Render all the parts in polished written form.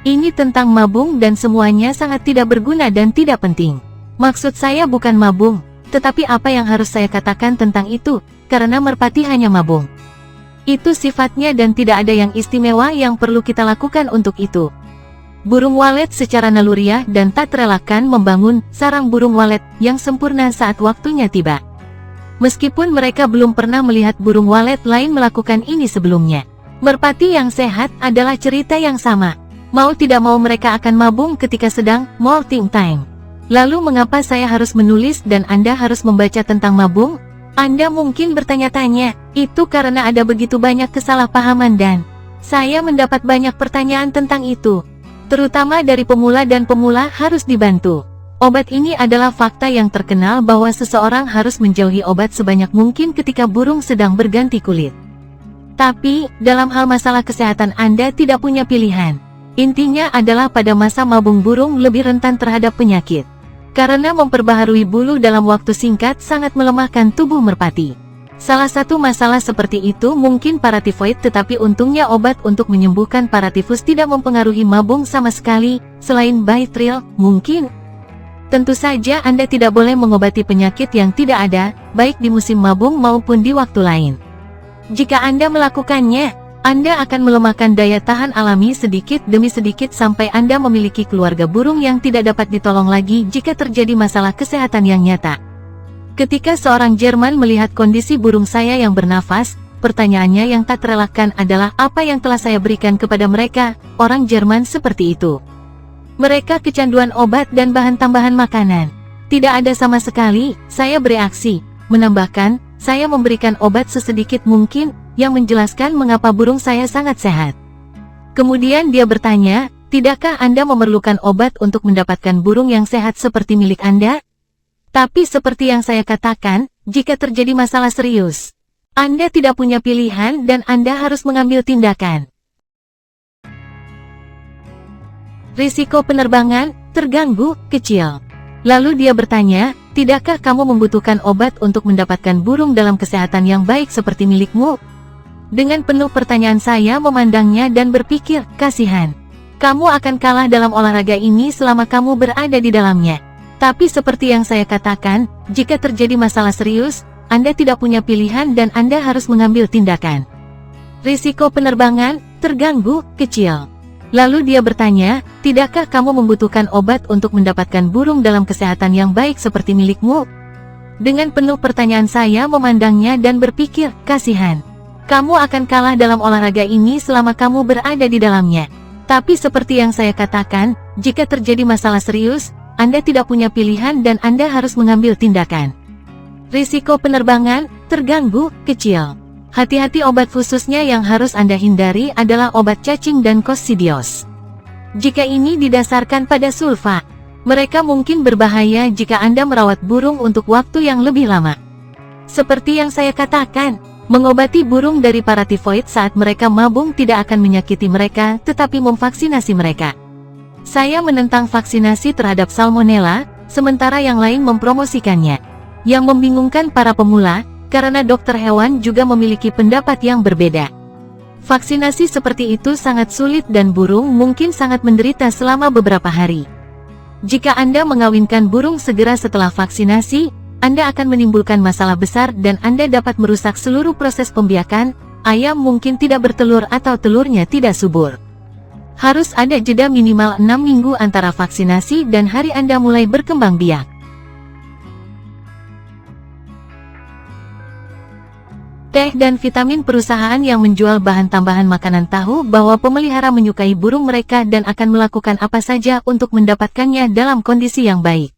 Ini tentang mabung dan semuanya sangat tidak berguna dan tidak penting. Maksud saya bukan mabung, tetapi apa yang harus saya katakan tentang itu, karena merpati hanya mabung. Itu sifatnya dan tidak ada yang istimewa yang perlu kita lakukan untuk itu. Burung walet secara naluriah dan tak terelakkan membangun sarang burung walet yang sempurna saat waktunya tiba. Meskipun mereka belum pernah melihat burung walet lain melakukan ini sebelumnya. Merpati yang sehat adalah cerita yang sama. Mau tidak mau mereka akan mabung ketika sedang molting time. Lalu mengapa saya harus menulis dan Anda harus membaca tentang mabung? Anda mungkin bertanya-tanya, itu karena ada begitu banyak kesalahpahaman dan saya mendapat banyak pertanyaan tentang itu. Terutama dari pemula dan pemula harus dibantu. Obat ini adalah fakta yang terkenal bahwa seseorang harus menjauhi obat sebanyak mungkin ketika burung sedang berganti kulit. Tapi, dalam hal masalah kesehatan Anda tidak punya pilihan. Intinya adalah pada masa mabung burung lebih rentan terhadap penyakit. Karena memperbaharui bulu dalam waktu singkat sangat melemahkan tubuh merpati. Salah satu masalah seperti itu mungkin paratifoid, tetapi untungnya obat untuk menyembuhkan paratifus tidak mempengaruhi mabung sama sekali, selain Bytril, mungkin. Tentu saja Anda tidak boleh mengobati penyakit yang tidak ada, baik di musim mabung maupun di waktu lain. Jika Anda melakukannya, Anda akan melemahkan daya tahan alami sedikit demi sedikit sampai Anda memiliki keluarga burung yang tidak dapat ditolong lagi jika terjadi masalah kesehatan yang nyata. Ketika seorang Jerman melihat kondisi burung saya yang bernafas, pertanyaannya yang tak terelakkan adalah apa yang telah saya berikan kepada mereka, orang Jerman seperti itu. Mereka kecanduan obat dan bahan tambahan makanan. Tidak ada sama sekali, saya bereaksi, menambahkan, saya memberikan obat sesedikit mungkin, yang menjelaskan mengapa burung saya sangat sehat. Kemudian dia bertanya, tidakkah Anda memerlukan obat untuk mendapatkan burung yang sehat seperti milik Anda? Tapi seperti yang saya katakan, jika terjadi masalah serius, Anda tidak punya pilihan dan Anda harus mengambil tindakan. Risiko penerbangan, terganggu, kecil. Lalu dia bertanya, tidakkah kamu membutuhkan obat untuk mendapatkan burung dalam kesehatan yang baik seperti milikmu? Dengan penuh pertanyaan saya memandangnya dan berpikir, kasihan. Kamu akan kalah dalam olahraga ini selama kamu berada di dalamnya. Tapi seperti yang saya katakan, jika terjadi masalah serius, Anda tidak punya pilihan dan Anda harus mengambil tindakan. Risiko penerbangan, terganggu, kecil. Lalu dia bertanya, tidakkah kamu membutuhkan obat untuk mendapatkan burung dalam kesehatan yang baik seperti milikmu? Dengan penuh pertanyaan saya memandangnya dan berpikir, kasihan. Kamu akan kalah dalam olahraga ini selama kamu berada di dalamnya. Tapi seperti yang saya katakan, jika terjadi masalah serius, Anda tidak punya pilihan dan Anda harus mengambil tindakan. Risiko penerbangan, terganggu, kecil. Hati-hati obat khususnya yang harus Anda hindari adalah obat cacing dan koksidiosis. Jika ini didasarkan pada sulfa, mereka mungkin berbahaya jika Anda merawat burung untuk waktu yang lebih lama. Seperti yang saya katakan, mengobati burung dari paratifoid saat mereka mabung tidak akan menyakiti mereka, tetapi memvaksinasi mereka. Saya menentang vaksinasi terhadap salmonella, sementara yang lain mempromosikannya. Yang membingungkan para pemula, karena dokter hewan juga memiliki pendapat yang berbeda. Vaksinasi seperti itu sangat sulit dan burung mungkin sangat menderita selama beberapa hari. Jika Anda mengawinkan burung segera setelah vaksinasi, Anda akan menimbulkan masalah besar dan Anda dapat merusak seluruh proses pembiakan, ayam mungkin tidak bertelur atau telurnya tidak subur. Harus ada jeda minimal 6 minggu antara vaksinasi dan hari Anda mulai berkembang biak. Teh dan vitamin. Perusahaan yang menjual bahan tambahan makanan tahu bahwa pemelihara menyukai burung mereka dan akan melakukan apa saja untuk mendapatkannya dalam kondisi yang baik.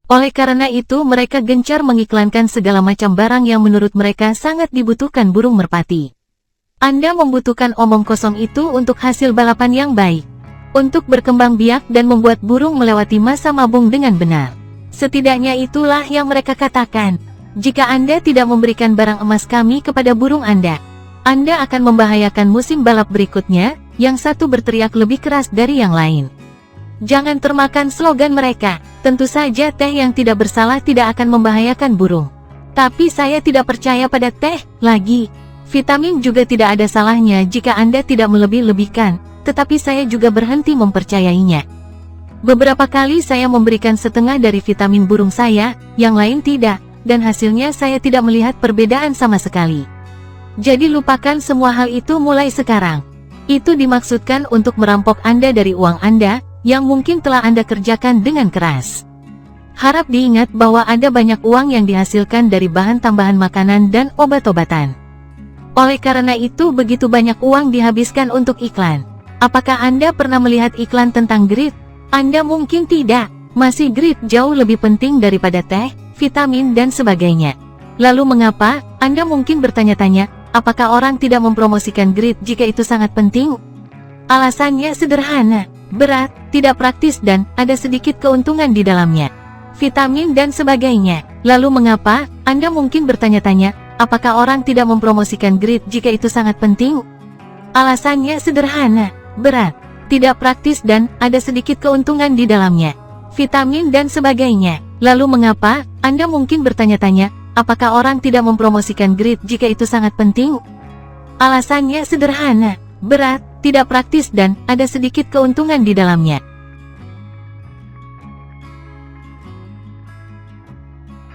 Oleh karena itu mereka gencar mengiklankan segala macam barang yang menurut mereka sangat dibutuhkan burung merpati. Anda membutuhkan omong kosong itu untuk hasil balapan yang baik. Untuk berkembang biak dan membuat burung melewati masa mabung dengan benar. Setidaknya itulah yang mereka katakan. Jika Anda tidak memberikan barang emas kami kepada burung Anda akan membahayakan musim balap berikutnya, yang satu berteriak lebih keras dari yang lain. Jangan termakan slogan mereka. Tentu saja teh yang tidak bersalah tidak akan membahayakan burung. Tapi saya tidak percaya pada teh, lagi. Vitamin juga tidak ada salahnya jika Anda tidak melebih-lebihkan. tetapi saya juga berhenti mempercayainya. Beberapa kali saya memberikan setengah dari vitamin burung saya, yang lain tidak, dan hasilnya saya tidak melihat perbedaan sama sekali. Jadi lupakan semua hal itu mulai sekarang. Itu dimaksudkan untuk merampok Anda dari uang Anda, yang mungkin telah Anda kerjakan dengan keras. Harap diingat bahwa ada banyak uang yang dihasilkan dari bahan tambahan makanan dan obat-obatan. Oleh karena itu begitu banyak uang dihabiskan untuk iklan. Apakah Anda pernah melihat iklan tentang grit? Anda mungkin tidak. Masih grit jauh lebih penting daripada teh, vitamin dan sebagainya. Lalu mengapa? Anda mungkin bertanya-tanya, apakah orang tidak mempromosikan grit jika itu sangat penting? Alasannya sederhana, berat, tidak praktis dan ada sedikit keuntungan di dalamnya. Vitamin dan sebagainya. Lalu mengapa? Anda mungkin bertanya-tanya, apakah orang tidak mempromosikan grit jika itu sangat penting? Alasannya sederhana, berat, tidak praktis dan ada sedikit keuntungan di dalamnya. Vitamin dan sebagainya. Lalu mengapa? Anda mungkin bertanya-tanya, apakah orang tidak mempromosikan grit jika itu sangat penting? Alasannya sederhana, berat, tidak praktis dan ada sedikit keuntungan di dalamnya.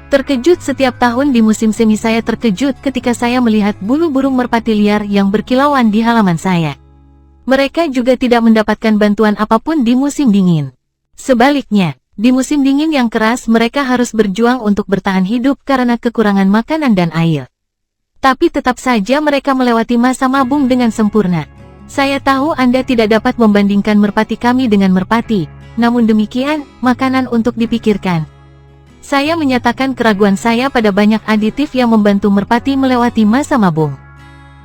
Terkejut setiap tahun di musim semi saya terkejut ketika saya melihat bulu burung merpati liar yang berkilauan di halaman saya. Mereka juga tidak mendapatkan bantuan apapun di musim dingin. Sebaliknya, di musim dingin yang keras mereka harus berjuang untuk bertahan hidup karena kekurangan makanan dan air. Tapi tetap saja mereka melewati masa mabung dengan sempurna. Saya tahu Anda tidak dapat membandingkan merpati kami dengan merpati, namun demikian, makanan untuk dipikirkan. Saya menyatakan keraguan saya pada banyak aditif yang membantu merpati melewati masa mabung.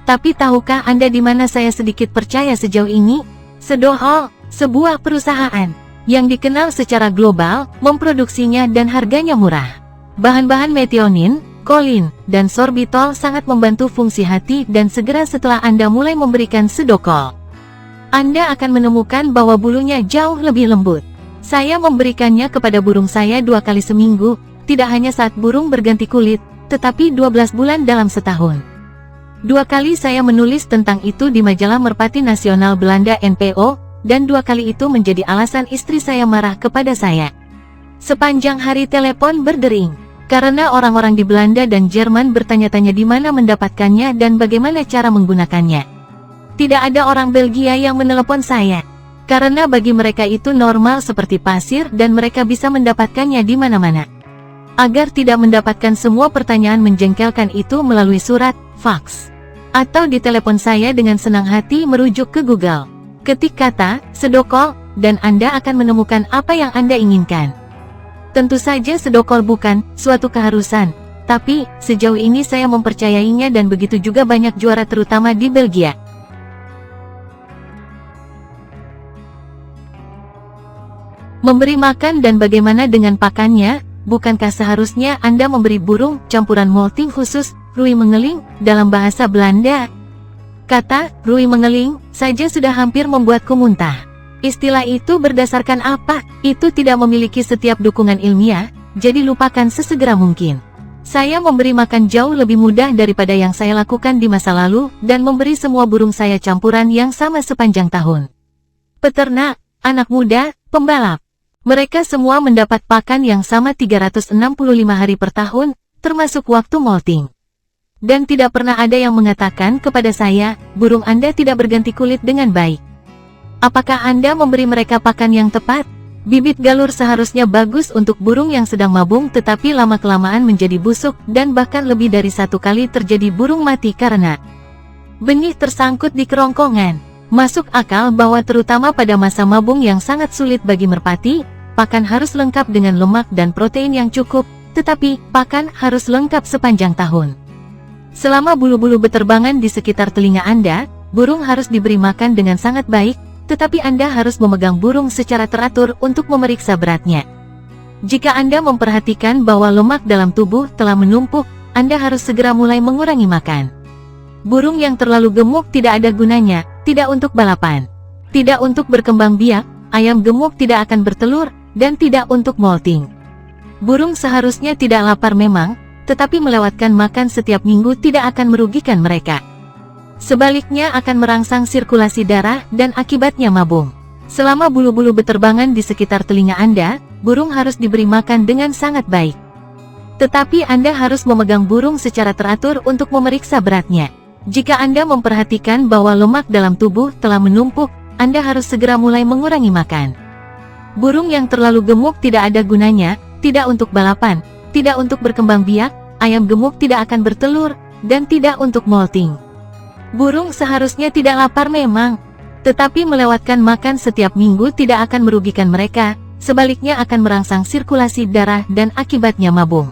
Tapi tahukah Anda di mana saya sedikit percaya sejauh ini? Sedohol, sebuah perusahaan yang dikenal secara global, memproduksinya dan harganya murah. Bahan-bahan metionin, kolin, dan sorbitol sangat membantu fungsi hati dan segera setelah Anda mulai memberikan sedokol, Anda akan menemukan bahwa bulunya jauh lebih lembut. Saya memberikannya kepada burung saya 2 kali seminggu, tidak hanya saat burung berganti kulit, tetapi 12 bulan dalam setahun. 2 kali saya menulis tentang itu di majalah Merpati Nasional Belanda NPO, dan 2 kali itu menjadi alasan istri saya marah kepada saya. Sepanjang hari telepon berdering, karena orang-orang di Belanda dan Jerman bertanya-tanya di mana mendapatkannya dan bagaimana cara menggunakannya. Tidak ada orang Belgia yang menelepon saya, karena bagi mereka itu normal seperti pasir dan mereka bisa mendapatkannya di mana-mana. Agar tidak mendapatkan semua pertanyaan menjengkelkan itu melalui surat, fax, atau di telepon saya dengan senang hati merujuk ke Google. Ketik kata, sedokol, dan Anda akan menemukan apa yang Anda inginkan. Tentu saja sedokol bukan suatu keharusan, tapi sejauh ini saya mempercayainya dan begitu juga banyak juara terutama di Belgia. Memberi makan dan bagaimana dengan pakannya? Bukankah seharusnya Anda memberi burung campuran molting khusus, rui mengeling, dalam bahasa Belanda? Kata, rui mengeling, saja sudah hampir membuatku muntah. Istilah itu berdasarkan apa? Itu tidak memiliki setiap dukungan ilmiah, jadi lupakan sesegera mungkin. Saya memberi makan jauh lebih mudah daripada yang saya lakukan di masa lalu, dan memberi semua burung saya campuran yang sama sepanjang tahun. Peternak, anak muda, pembalap. Mereka semua mendapat pakan yang sama 365 hari per tahun, termasuk waktu molting. Dan tidak pernah ada yang mengatakan kepada saya, burung Anda tidak berganti kulit dengan baik. Apakah Anda memberi mereka pakan yang tepat? Bibit galur seharusnya bagus untuk burung yang sedang mabung tetapi lama-kelamaan menjadi busuk dan bahkan lebih dari 1 kali terjadi burung mati karena benih tersangkut di kerongkongan. Masuk akal bahwa terutama pada masa mabung yang sangat sulit bagi merpati, pakan harus lengkap dengan lemak dan protein yang cukup, tetapi pakan harus lengkap sepanjang tahun. Selama bulu-bulu beterbangan di sekitar telinga Anda, burung harus diberi makan dengan sangat baik, tetapi Anda harus memegang burung secara teratur untuk memeriksa beratnya. Jika Anda memperhatikan bahwa lemak dalam tubuh telah menumpuk, Anda harus segera mulai mengurangi makan. Burung yang terlalu gemuk tidak ada gunanya, tidak untuk balapan, tidak untuk berkembang biak, ayam gemuk tidak akan bertelur, dan tidak untuk molting. Burung seharusnya tidak lapar memang, tetapi melewatkan makan setiap minggu tidak akan merugikan mereka. Sebaliknya akan merangsang sirkulasi darah dan akibatnya mabung. Selama bulu-bulu beterbangan di sekitar telinga Anda, burung harus diberi makan dengan sangat baik. Tetapi Anda harus memegang burung secara teratur untuk memeriksa beratnya. Jika Anda memperhatikan bahwa lemak dalam tubuh telah menumpuk, Anda harus segera mulai mengurangi makan. Burung yang terlalu gemuk tidak ada gunanya, tidak untuk balapan, tidak untuk berkembang biak, ayam gemuk tidak akan bertelur, dan tidak untuk molting. Burung seharusnya tidak lapar memang, tetapi melewatkan makan setiap minggu tidak akan merugikan mereka, sebaliknya akan merangsang sirkulasi darah dan akibatnya mabung.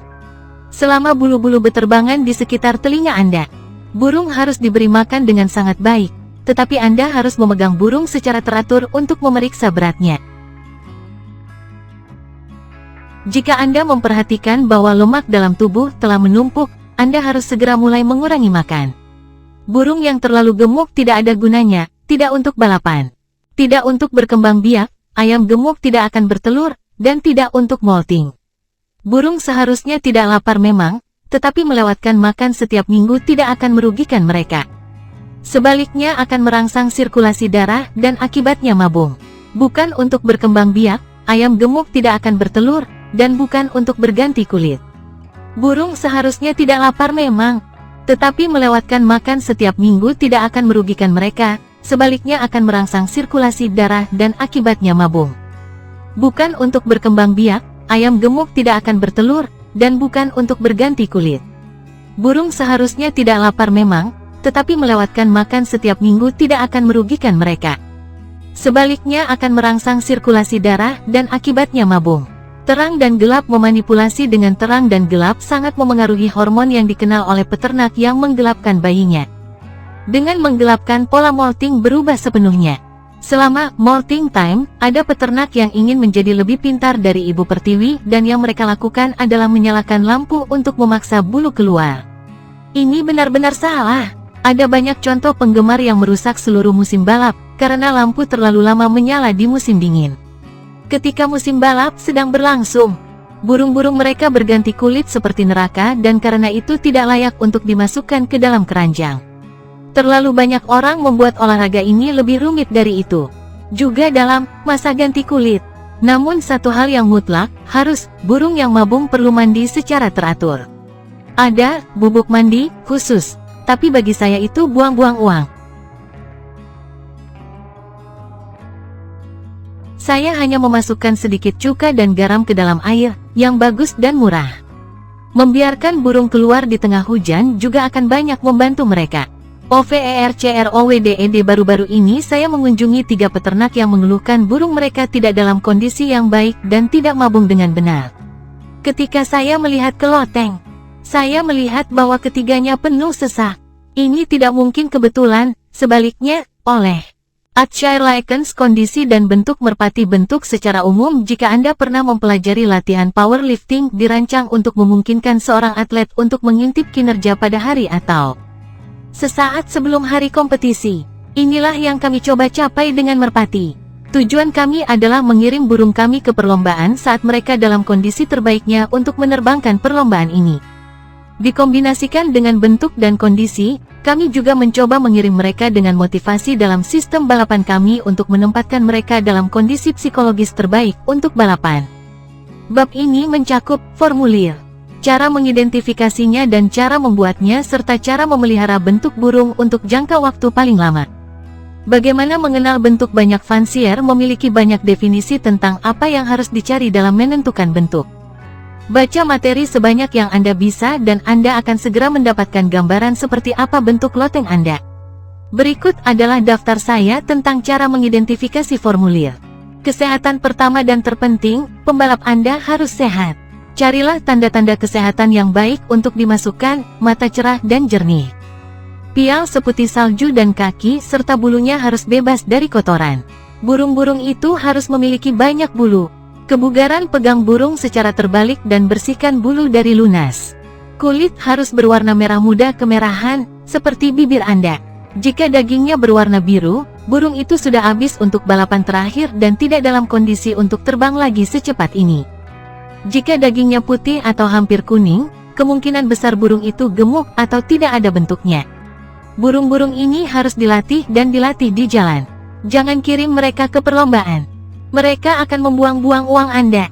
Selama bulu-bulu beterbangan di sekitar telinga Anda, burung harus diberi makan dengan sangat baik, tetapi Anda harus memegang burung secara teratur untuk memeriksa beratnya. Jika Anda memperhatikan bahwa lemak dalam tubuh telah menumpuk, Anda harus segera mulai mengurangi makan. Burung yang terlalu gemuk tidak ada gunanya, tidak untuk balapan, tidak untuk berkembang biak, ayam gemuk tidak akan bertelur, dan tidak untuk molting. Burung seharusnya tidak lapar memang, tetapi melewatkan makan setiap minggu tidak akan merugikan mereka. Sebaliknya akan merangsang sirkulasi darah dan akibatnya mabung. Bukan untuk berkembang biak, ayam gemuk tidak akan bertelur, dan bukan untuk berganti kulit. Burung seharusnya tidak lapar memang, tetapi melewatkan makan setiap minggu tidak akan merugikan mereka, sebaliknya akan merangsang sirkulasi darah dan akibatnya mabung. Bukan untuk berkembang biak, ayam gemuk tidak akan bertelur, dan bukan untuk berganti kulit. Burung seharusnya tidak lapar memang, tetapi melewatkan makan setiap minggu tidak akan merugikan mereka. Sebaliknya akan merangsang sirkulasi darah dan akibatnya mabung. Terang dan gelap memanipulasi dengan terang dan gelap sangat memengaruhi hormon yang dikenal oleh peternak yang menggelapkan bayinya. Dengan menggelapkan, pola molting berubah sepenuhnya. Selama molting time, ada peternak yang ingin menjadi lebih pintar dari ibu pertiwi dan yang mereka lakukan adalah menyalakan lampu untuk memaksa bulu keluar. Ini benar-benar salah. Ada banyak contoh penggemar yang merusak seluruh musim balap karena lampu terlalu lama menyala di musim dingin. Ketika musim balap sedang berlangsung, burung-burung mereka berganti kulit seperti neraka dan karena itu tidak layak untuk dimasukkan ke dalam keranjang. Terlalu banyak orang membuat olahraga ini lebih rumit dari itu. Juga dalam masa ganti kulit. Namun satu hal yang mutlak, burung yang mabung perlu mandi secara teratur. Ada bubuk mandi khusus, tapi bagi saya itu buang-buang uang. Saya hanya memasukkan sedikit cuka dan garam ke dalam air, yang bagus dan murah. Membiarkan burung keluar di tengah hujan juga akan banyak membantu mereka. OVERCROWDED baru-baru ini saya mengunjungi 3 peternak yang mengeluhkan burung mereka tidak dalam kondisi yang baik dan tidak mabung dengan benar. Ketika saya melihat ke loteng, saya melihat bahwa ketiganya penuh sesak. Ini tidak mungkin kebetulan, sebaliknya, oleh Ayrshire Lichens kondisi dan bentuk merpati bentuk secara umum jika Anda pernah mempelajari latihan powerlifting dirancang untuk memungkinkan seorang atlet untuk mengintip kinerja pada hari atau sesaat sebelum hari kompetisi. Inilah yang kami coba capai dengan merpati. Tujuan kami adalah mengirim burung kami ke perlombaan saat mereka dalam kondisi terbaiknya untuk menerbangkan perlombaan ini. Dikombinasikan dengan bentuk dan kondisi, kami juga mencoba mengirim mereka dengan motivasi dalam sistem balapan kami untuk menempatkan mereka dalam kondisi psikologis terbaik untuk balapan. Bab ini mencakup formulir, cara mengidentifikasinya dan cara membuatnya serta cara memelihara bentuk burung untuk jangka waktu paling lama. Bagaimana mengenal bentuk banyak fancier memiliki banyak definisi tentang apa yang harus dicari dalam menentukan bentuk. Baca materi sebanyak yang Anda bisa dan Anda akan segera mendapatkan gambaran seperti apa bentuk loteng Anda. Berikut adalah daftar saya tentang cara mengidentifikasi formulir. Kesehatan pertama dan terpenting, pembalap Anda harus sehat. Carilah tanda-tanda kesehatan yang baik untuk dimasukkan, mata cerah dan jernih. Pial seputih salju dan kaki serta bulunya harus bebas dari kotoran. Burung-burung itu harus memiliki banyak bulu. Kebugaran pegang burung secara terbalik dan bersihkan bulu dari lunas. Kulit harus berwarna merah muda kemerahan, seperti bibir Anda. Jika dagingnya berwarna biru, burung itu sudah habis untuk balapan terakhir dan tidak dalam kondisi untuk terbang lagi secepat ini. Jika dagingnya putih atau hampir kuning, kemungkinan besar burung itu gemuk atau tidak ada bentuknya. Burung-burung ini harus dilatih dan dilatih di jalan. Jangan kirim mereka ke perlombaan. Mereka akan membuang-buang uang Anda.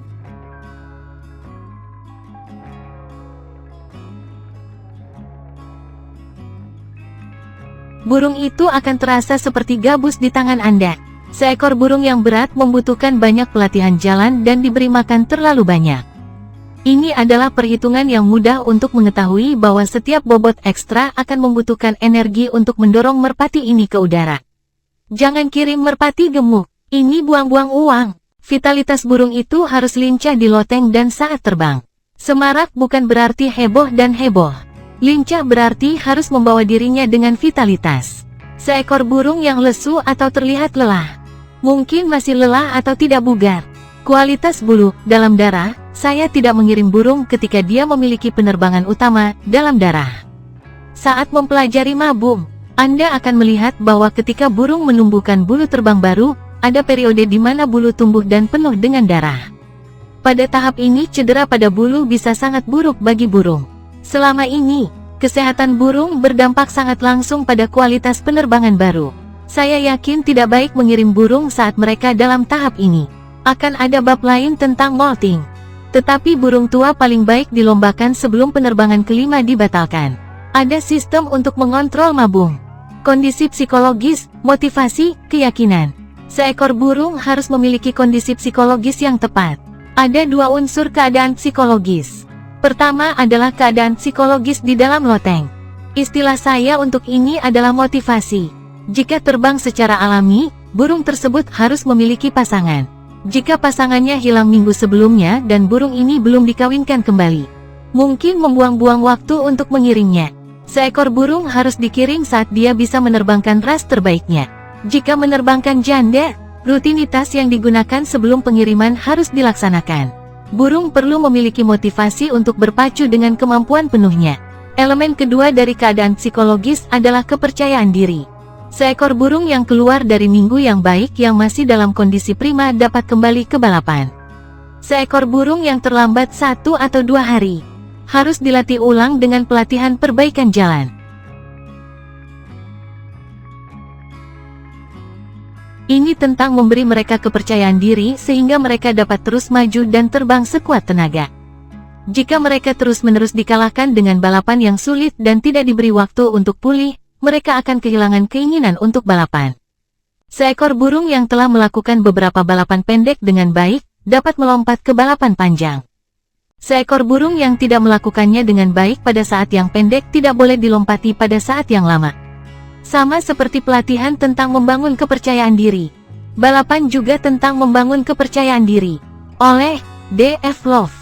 Burung itu akan terasa seperti gabus di tangan Anda. Seekor burung yang berat membutuhkan banyak pelatihan jalan dan diberi makan terlalu banyak. Ini adalah perhitungan yang mudah untuk mengetahui bahwa setiap bobot ekstra akan membutuhkan energi untuk mendorong merpati ini ke udara. Jangan kirim merpati gemuk. Ini buang-buang uang. Vitalitas burung itu harus lincah di loteng dan saat terbang. Semarak bukan berarti heboh dan heboh. Lincah berarti harus membawa dirinya dengan vitalitas. Seekor burung yang lesu atau terlihat lelah. Mungkin masih lelah atau tidak bugar. Kualitas bulu dalam darah. Saya tidak mengirim burung ketika dia memiliki penerbangan utama dalam darah. Saat mempelajari mabung, Anda akan melihat bahwa ketika burung menumbuhkan bulu terbang baru, ada periode di mana bulu tumbuh dan penuh dengan darah. Pada tahap ini cedera pada bulu bisa sangat buruk bagi burung. Selama ini, kesehatan burung berdampak sangat langsung pada kualitas penerbangan baru. Saya yakin tidak baik mengirim burung saat mereka dalam tahap ini. Akan ada bab lain tentang molting. Tetapi burung tua paling baik dilombakan sebelum penerbangan kelima dibatalkan. Ada sistem untuk mengontrol mabung. Kondisi psikologis, motivasi, keyakinan. Seekor burung harus memiliki kondisi psikologis yang tepat. Ada dua unsur keadaan psikologis. Pertama adalah keadaan psikologis di dalam loteng. Istilah saya untuk ini adalah motivasi. Jika terbang secara alami, burung tersebut harus memiliki pasangan. Jika pasangannya hilang minggu sebelumnya dan burung ini belum dikawinkan kembali, mungkin membuang-buang waktu untuk mengiringnya. Seekor burung harus dikiring saat dia bisa menerbangkan ras terbaiknya. Jika menerbangkan janda, rutinitas yang digunakan sebelum pengiriman harus dilaksanakan. Burung perlu memiliki motivasi untuk berpacu dengan kemampuan penuhnya. Elemen kedua dari keadaan psikologis adalah kepercayaan diri. Seekor burung yang keluar dari minggu yang baik yang masih dalam kondisi prima dapat kembali ke balapan. Seekor burung yang terlambat 1 atau 2 hari harus dilatih ulang dengan pelatihan perbaikan jalan. Ini tentang memberi mereka kepercayaan diri sehingga mereka dapat terus maju dan terbang sekuat tenaga. Jika mereka terus-menerus dikalahkan dengan balapan yang sulit dan tidak diberi waktu untuk pulih, mereka akan kehilangan keinginan untuk balapan. Seekor burung yang telah melakukan beberapa balapan pendek dengan baik, dapat melompat ke balapan panjang. Seekor burung yang tidak melakukannya dengan baik pada saat yang pendek tidak boleh dilompati pada saat yang lama. Sama seperti pelatihan tentang membangun kepercayaan diri. Balapan juga tentang membangun kepercayaan diri. Oleh D.F. Love.